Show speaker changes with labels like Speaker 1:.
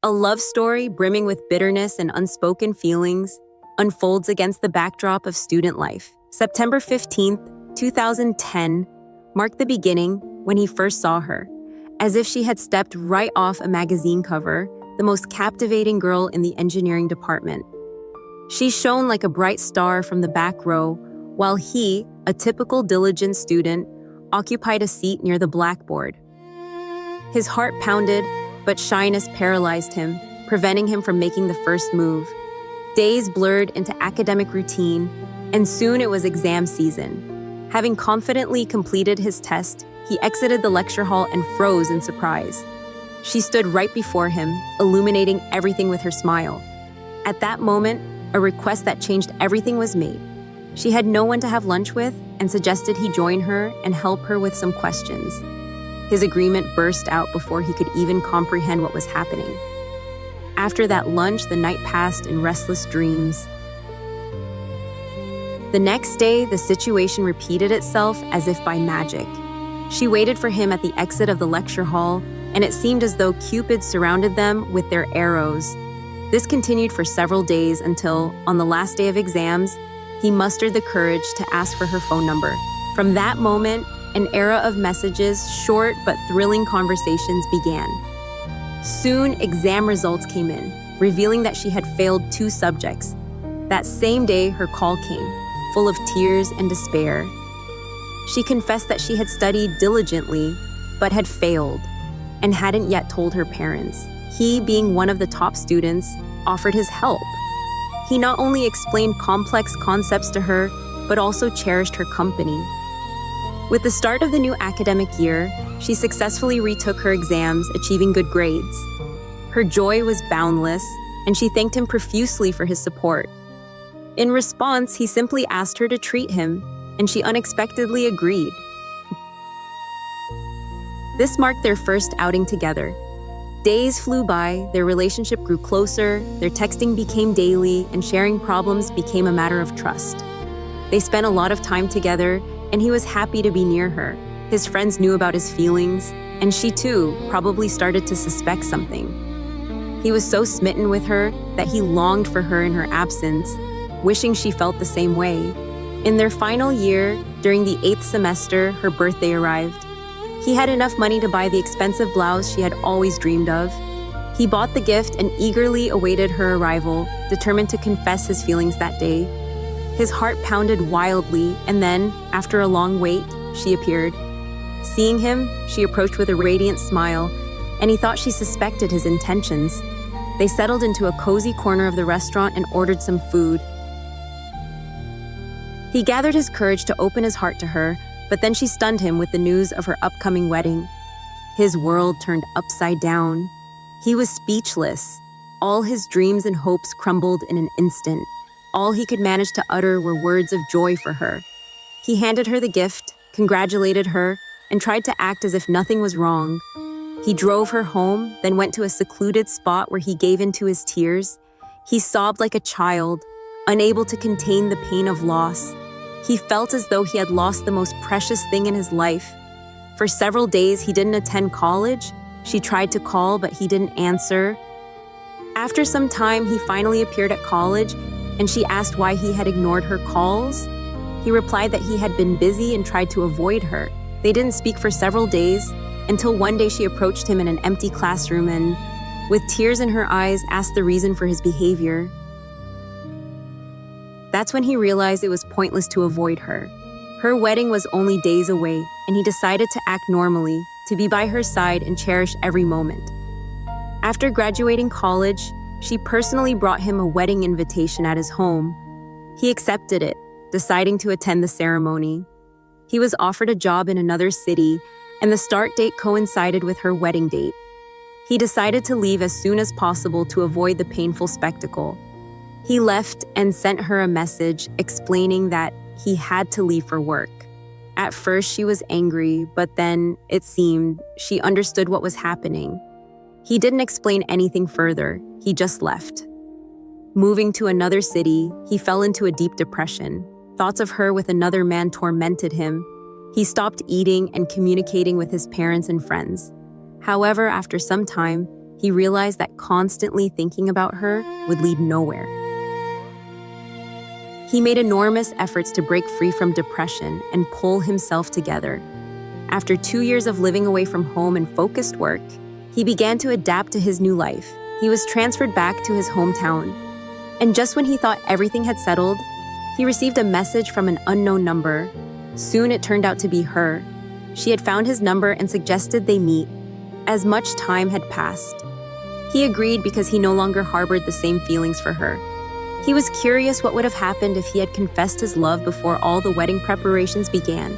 Speaker 1: A love story brimming with bitterness and unspoken feelings unfolds against the backdrop of student life. September 15th, 2010, marked the beginning when he first saw her. As if she had stepped right off a magazine cover, the most captivating girl in the engineering department. She shone like a bright star from the back row, while he, a typical diligent student, occupied a seat near the blackboard. His heart pounded, but shyness paralyzed him, preventing him from making the first move. Days blurred into academic routine, and soon it was exam season. Having confidently completed his test, he exited the lecture hall and froze in surprise. She stood right before him, illuminating everything with her smile. At that moment, a request that changed everything was made. She had no one to have lunch with and suggested he join her and help her with some questions. His agreement burst out before he could even comprehend what was happening. After that lunch, the night passed in restless dreams. The next day, the situation repeated itself as if by magic. She waited for him at the exit of the lecture hall, and it seemed as though Cupid surrounded them with their arrows. This continued for several days until, on the last day of exams, he mustered the courage to ask for her phone number. From that moment, an era of messages, short but thrilling conversations began. Soon, exam results came in, revealing that she had failed 2 subjects. That same day, her call came, full of tears and despair. She confessed that she had studied diligently, but had failed, and hadn't yet told her parents. He, being one of the top students, offered his help. He not only explained complex concepts to her, but also cherished her company. With the start of the new academic year, she successfully retook her exams, achieving good grades. Her joy was boundless, and she thanked him profusely for his support. In response, he simply asked her to treat him, and she unexpectedly agreed. This marked their first outing together. Days flew by, their relationship grew closer, their texting became daily, and sharing problems became a matter of trust. They spent a lot of time together, and he was happy to be near her. His friends knew about his feelings, and she too probably started to suspect something. He was so smitten with her that he longed for her in her absence, wishing she felt the same way. In their final year, during the 8th semester, her birthday arrived. He had enough money to buy the expensive blouse she had always dreamed of. He bought the gift and eagerly awaited her arrival, determined to confess his feelings that day. His heart pounded wildly, and then, after a long wait, she appeared. Seeing him, she approached with a radiant smile, and he thought she suspected his intentions. They settled into a cozy corner of the restaurant and ordered some food. He gathered his courage to open his heart to her, but then she stunned him with the news of her upcoming wedding. His world turned upside down. He was speechless. All his dreams and hopes crumbled in an instant. All he could manage to utter were words of joy for her. He handed her the gift, congratulated her, and tried to act as if nothing was wrong. He drove her home, then went to a secluded spot where he gave in to his tears. He sobbed like a child, unable to contain the pain of loss. He felt as though he had lost the most precious thing in his life. For several days, he didn't attend college. She tried to call, but he didn't answer. After some time, he finally appeared at college, and she asked why he had ignored her calls. He replied that he had been busy and tried to avoid her. They didn't speak for several days, until one day she approached him in an empty classroom and, with tears in her eyes, asked the reason for his behavior. That's when he realized it was pointless to avoid her. Her wedding was only days away, and he decided to act normally, to be by her side and cherish every moment. After graduating college, she personally brought him a wedding invitation at his home. He accepted it, deciding to attend the ceremony. He was offered a job in another city, and the start date coincided with her wedding date. He decided to leave as soon as possible to avoid the painful spectacle. He left and sent her a message explaining that he had to leave for work. At first, she was angry, but then, it seemed, she understood what was happening. He didn't explain anything further, he just left. Moving to another city, he fell into a deep depression. Thoughts of her with another man tormented him. He stopped eating and communicating with his parents and friends. However, after some time, he realized that constantly thinking about her would lead nowhere. He made enormous efforts to break free from depression and pull himself together. After 2 years of living away from home and focused work, he began to adapt to his new life. He was transferred back to his hometown. And just when he thought everything had settled, he received a message from an unknown number. Soon it turned out to be her. She had found his number and suggested they meet. As much time had passed, he agreed because he no longer harbored the same feelings for her. He was curious what would have happened if he had confessed his love before all the wedding preparations began.